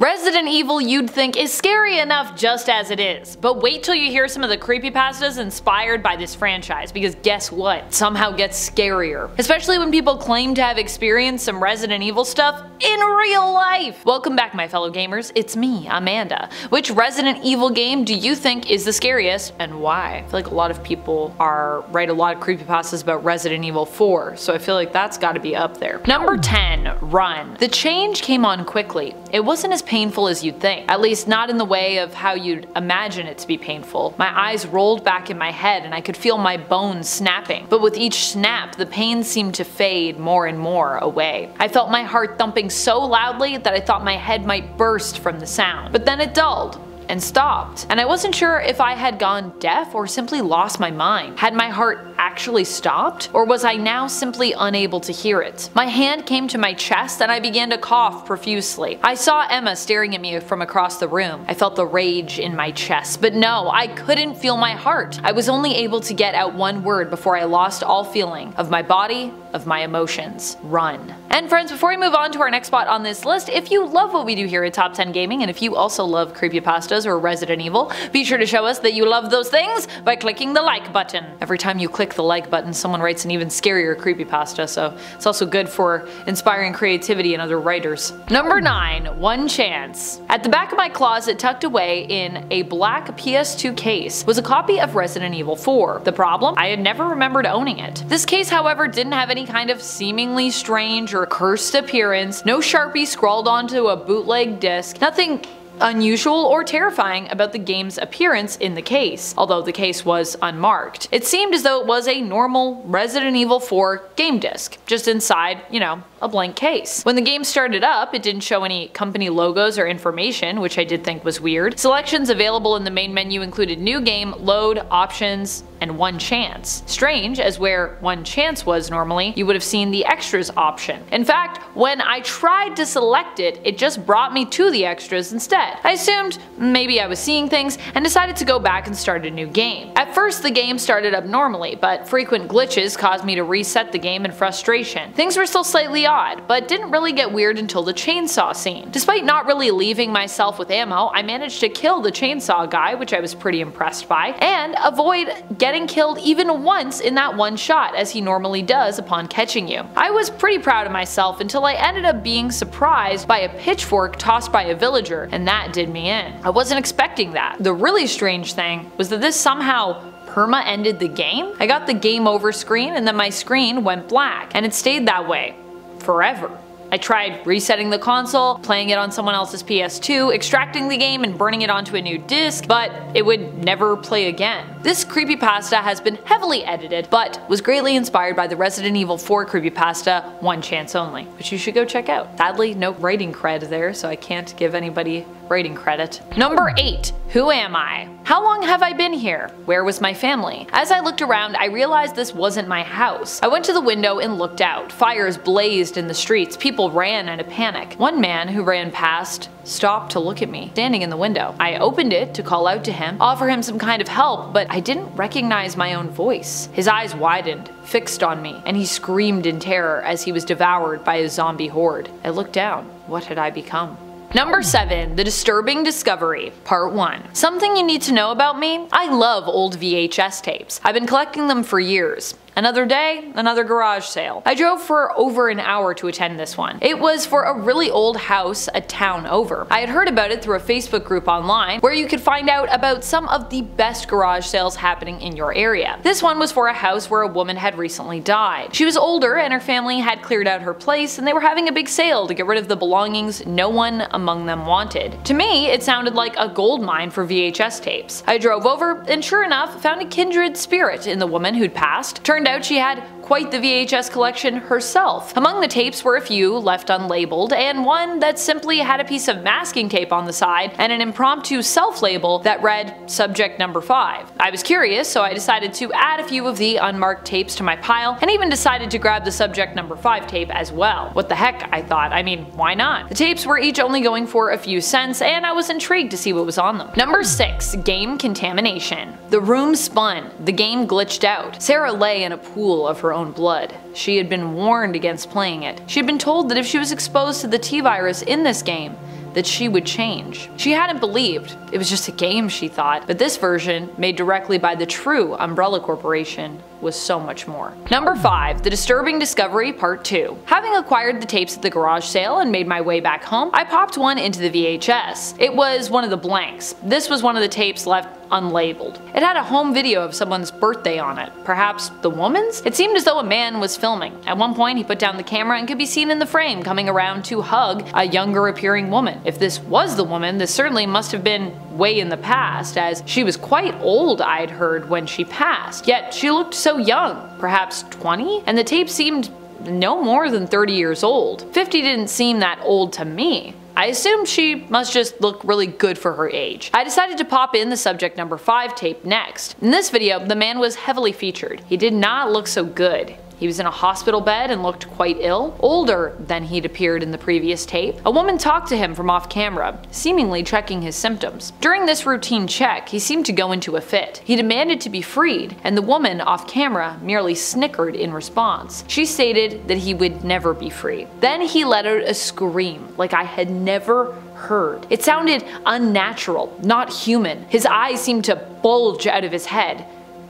Resident Evil you'd think is scary enough just as it is, but wait till you hear some of the creepypastas inspired by this franchise, because guess what? It somehow gets scarier. Especially when people claim to have experienced some Resident Evil stuff in real life! Welcome back, my fellow gamers, it's me, Amanda. Which Resident Evil game do you think is the scariest, and why? I feel like a lot of people write a lot of creepypastas about Resident Evil 4, so I feel like that's gotta be up there. Number 10. Run. The change came on quickly. It wasn't as painful as you'd think, at least not in the way of how you'd imagine it to be painful. My eyes rolled back in my head and I could feel my bones snapping, but with each snap the pain seemed to fade more and more away. I felt my heart thumping so loudly that I thought my head might burst from the sound, but then it dulled and stopped, and I wasn't sure if I had gone deaf or simply lost my mind. Had my heart actually stopped, or was I now simply unable to hear it? My hand came to my chest and I began to cough profusely. I saw Emma staring at me from across the room. I felt the rage in my chest, but no, I couldn't feel my heart. I was only able to get out one word before I lost all feeling of my body, of my emotions. Run. And friends, before we move on to our next spot on this list, if you love what we do here at Top 10 Gaming, and if you also love creepypastas or Resident Evil, be sure to show us that you love those things by clicking the like button. Every time you click the like button, someone writes an even scarier creepypasta, so it's also good for inspiring creativity in other writers. Number 9. One Chance. At the back of my closet, tucked away in a black PS2 case, was a copy of Resident Evil 4. The problem? I had never remembered owning it. This case, however, didn't have any kind of seemingly strange or cursed appearance, no Sharpie scrawled onto a bootleg disc, nothing unusual or terrifying about the game's appearance in the case, although the case was unmarked. It seemed as though it was a normal Resident Evil 4 game disc, just inside, you know, a blank case. When the game started up, it didn't show any company logos or information, which I did think was weird. Selections available in the main menu included New Game, Load, Options, and One Chance. Strange, as where One Chance was normally, you would have seen the Extras option. In fact, when I tried to select it, it just brought me to the Extras instead. I assumed maybe I was seeing things and decided to go back and start a new game. At first the game started up normally, but frequent glitches caused me to reset the game in frustration. Things were still slightly odd, but didn't really get weird until the chainsaw scene. Despite not really leaving myself with ammo, I managed to kill the chainsaw guy, which I was pretty impressed by, and avoid getting killed even once in that one shot, as he normally does upon catching you. I was pretty proud of myself until I ended up being surprised by a pitchfork tossed by a villager, and that did me in. I wasn't expecting that. The really strange thing was that this somehow perma-ended the game. I got the game over screen and then my screen went black, and it stayed that way forever. I tried resetting the console, playing it on someone else's PS2, extracting the game and burning it onto a new disc, but it would never play again. This creepypasta has been heavily edited, but was greatly inspired by the Resident Evil 4 creepypasta One Chance Only, which you should go check out. Sadly, no writing cred there, so I can't give anybody writing credit. Number 8. Who am I? How long have I been here? Where was my family? As I looked around, I realized this wasn't my house. I went to the window and looked out. Fires blazed in the streets. People ran in a panic. One man who ran past stopped to look at me, standing in the window. I opened it to call out to him, offer him some kind of help, but I didn't recognize my own voice. His eyes widened, fixed on me, and he screamed in terror as he was devoured by a zombie horde. I looked down. What had I become? Number 7. The Disturbing Discovery, Part 1. Something you need to know about me? I love old VHS tapes. I've been collecting them for years. Another day, another garage sale. I drove for over an hour to attend this one. It was for a really old house a town over. I had heard about it through a Facebook group online where you could find out about some of the best garage sales happening in your area. This one was for a house where a woman had recently died. She was older and her family had cleared out her place and they were having a big sale to get rid of the belongings no one among them wanted. To me, it sounded like a gold mine for VHS tapes. I drove over and sure enough found a kindred spirit in the woman who'd passed. Turned out she had quite the VHS collection herself. Among the tapes were a few left unlabeled, and one that simply had a piece of masking tape on the side and an impromptu self-label that read Subject Number 5. I was curious, so I decided to add a few of the unmarked tapes to my pile, and even decided to grab the Subject Number 5 tape as well. What the heck, I thought. I mean, why not? The tapes were each only going for a few cents, and I was intrigued to see what was on them. Number 6. Game Contamination. The room spun. The game glitched out. Sarah lay in a pool of her own blood. She had been warned against playing it. She had been told that if she was exposed to the T-virus in this game, that she would change. She hadn't believed. It was just a game, she thought. But this version, made directly by the true Umbrella Corporation, was so much more. Number 5. The Disturbing Discovery Part 2. Having acquired the tapes at the garage sale and made my way back home, I popped one into the VHS. It was one of the blanks. This was one of the tapes left unlabeled. It had a home video of someone's birthday on it. Perhaps the woman's? It seemed as though a man was filming. At one point he put down the camera and could be seen in the frame coming around to hug a younger appearing woman. If this was the woman, this certainly must have been way in the past, as she was quite old, I'd heard, when she passed. Yet she looked so young, perhaps 20? And the tape seemed no more than 30 years old. 50 didn't seem that old to me. I assumed she must just look really good for her age. I decided to pop in the subject number 5 tape next. In this video, the man was heavily featured. He did not look so good. He was in a hospital bed and looked quite ill, older than he'd appeared in the previous tape. A woman talked to him from off camera, seemingly checking his symptoms. During this routine check, he seemed to go into a fit. He demanded to be freed, and the woman off camera merely snickered in response. She stated that he would never be free. Then he let out a scream like I had never heard. It sounded unnatural, not human. His eyes seemed to bulge out of his head.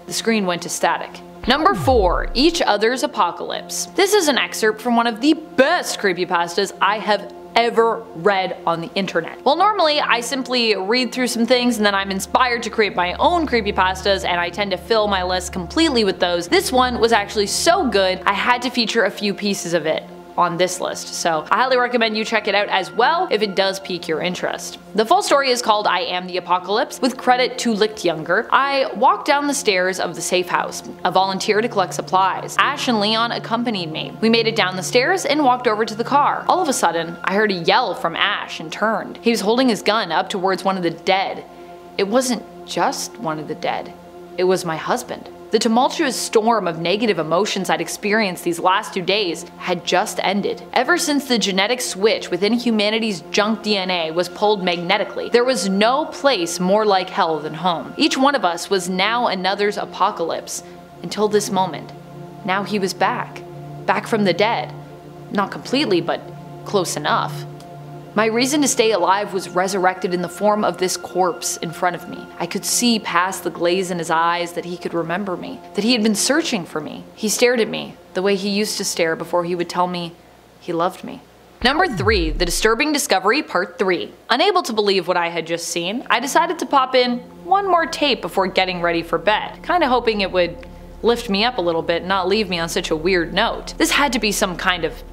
The screen went to static. Number 4. Each Other's Apocalypse. This is an excerpt from one of the best creepypastas I have ever read on the internet. Well, normally I simply read through some things and then I'm inspired to create my own creepypastas, and I tend to fill my list completely with those. This one was actually so good I had to feature a few pieces of it on this list, so I highly recommend you check it out as well if it does pique your interest. The full story is called I Am the Apocalypse, with credit to Lichtyunger. I walked down the stairs of the safe house, a volunteer to collect supplies. Ash and Leon accompanied me. We made it down the stairs and walked over to the car. All of a sudden, I heard a yell from Ash and turned. He was holding his gun up towards one of the dead. It wasn't just one of the dead. It was my husband. The tumultuous storm of negative emotions I'd experienced these last 2 days had just ended. Ever since the genetic switch within humanity's junk DNA was pulled magnetically, there was no place more like hell than home. Each one of us was now another's apocalypse. Until this moment. Now he was back. Back from the dead. Not completely, but close enough. My reason to stay alive was resurrected in the form of this corpse in front of me. I could see past the glaze in his eyes that he could remember me, that he had been searching for me. He stared at me the way he used to stare before he would tell me he loved me. Number 3. The Disturbing Discovery Part 3. Unable to believe what I had just seen, I decided to pop in one more tape before getting ready for bed, kinda hoping it would lift me up a little bit and not leave me on such a weird note. This had to be some kind of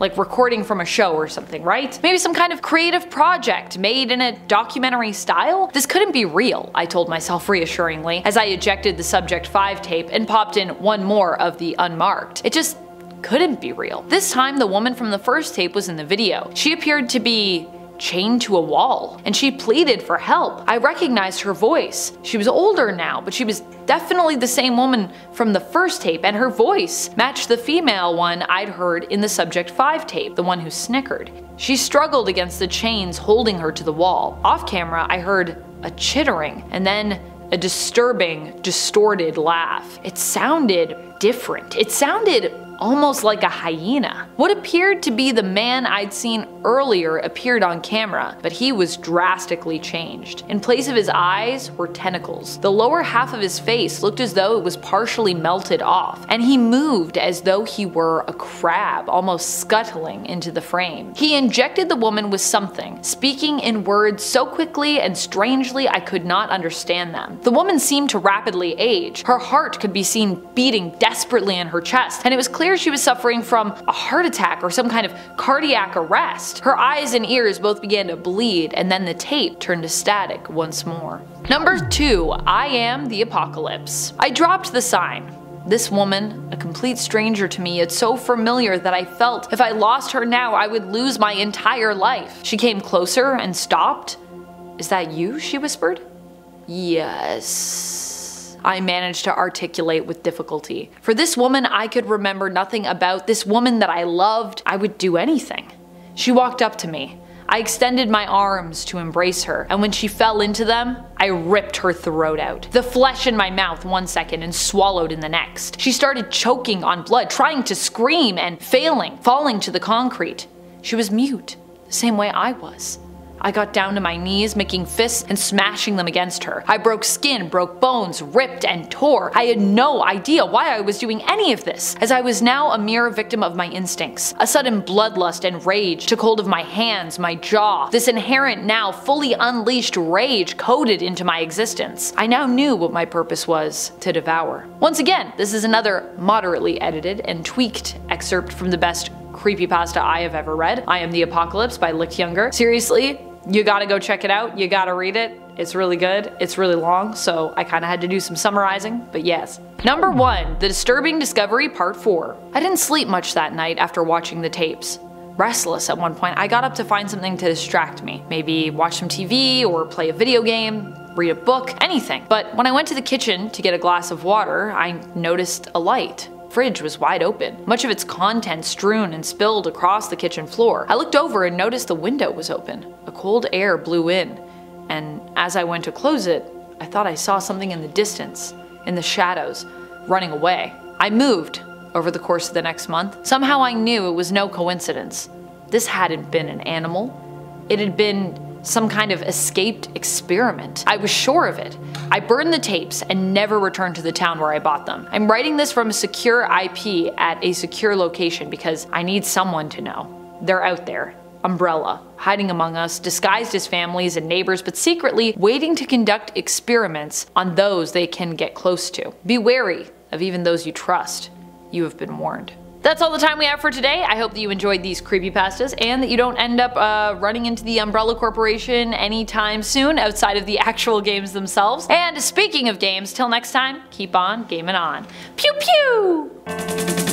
like recording from a show or something, right? Maybe some kind of creative project made in a documentary style? This couldn't be real, I told myself reassuringly as I ejected the Subject 5 tape and popped in one more of the unmarked. It just couldn't be real. This time the woman from the first tape was in the video. She appeared to be chained to a wall, and she pleaded for help. I recognized her voice. She was older now, but she was definitely the same woman from the first tape, and her voice matched the female one I'd heard in the Subject 5 tape, the one who snickered. She struggled against the chains holding her to the wall. Off camera, I heard a chittering, and then a disturbing, distorted laugh. It sounded different. It sounded almost like a hyena. What appeared to be the man I'd seen earlier appeared on camera, but he was drastically changed. In place of his eyes were tentacles. The lower half of his face looked as though it was partially melted off, and he moved as though he were a crab, almost scuttling into the frame. He injected the woman with something, speaking in words so quickly and strangely I could not understand them. The woman seemed to rapidly age. Her heart could be seen beating desperately in her chest, and it was clear she was suffering from a heart attack or some kind of cardiac arrest. Her eyes and ears both began to bleed, and then the tape turned to static once more. Number 2. I Am the Apocalypse. I dropped the sign. This woman, a complete stranger to me, yet so familiar that I felt if I lost her now I would lose my entire life. She came closer and stopped. "Is that you?" she whispered. "Yes," I managed to articulate with difficulty. For this woman I could remember nothing about, this woman that I loved, I would do anything. She walked up to me. I extended my arms to embrace her, and when she fell into them, I ripped her throat out. The flesh in my mouth 1 second and swallowed in the next. She started choking on blood, trying to scream and failing, falling to the concrete. She was mute, the same way I was. I got down to my knees, making fists and smashing them against her. I broke skin, broke bones, ripped and tore. I had no idea why I was doing any of this, as I was now a mere victim of my instincts. A sudden bloodlust and rage took hold of my hands, my jaw. This inherent, now fully unleashed rage coded into my existence. I now knew what my purpose was: to devour. Once again, this is another moderately edited and tweaked excerpt from the best creepypasta I have ever read. I Am the Apocalypse by Lick Younger. Seriously, you gotta go check it out, you gotta read it. It's really good. It's really long, so I kinda had to do some summarizing, but yes. Number 1. The Disturbing Discovery Part 4. I didn't sleep much that night after watching the tapes. Restless at one point, I got up to find something to distract me. Maybe watch some TV or play a video game, read a book, anything. But when I went to the kitchen to get a glass of water, I noticed a light. Fridge was wide open, much of its contents strewn and spilled across the kitchen floor. I looked over and noticed the window was open. A cold air blew in, and as I went to close it, I thought I saw something in the distance, in the shadows, running away. I moved over the course of the next month. Somehow I knew it was no coincidence. This hadn't been an animal. It had been some kind of escaped experiment. I was sure of it. I burned the tapes and never returned to the town where I bought them. I'm writing this from a secure IP at a secure location because I need someone to know. They're out there. Umbrella, hiding among us, disguised as families and neighbors, but secretly waiting to conduct experiments on those they can get close to. Be wary of even those you trust. You have been warned. That's all the time we have for today. I hope that you enjoyed these creepypastas and that you don't end up running into the Umbrella Corporation anytime soon outside of the actual games themselves. And speaking of games, till next time, keep on gaming on. Pew pew!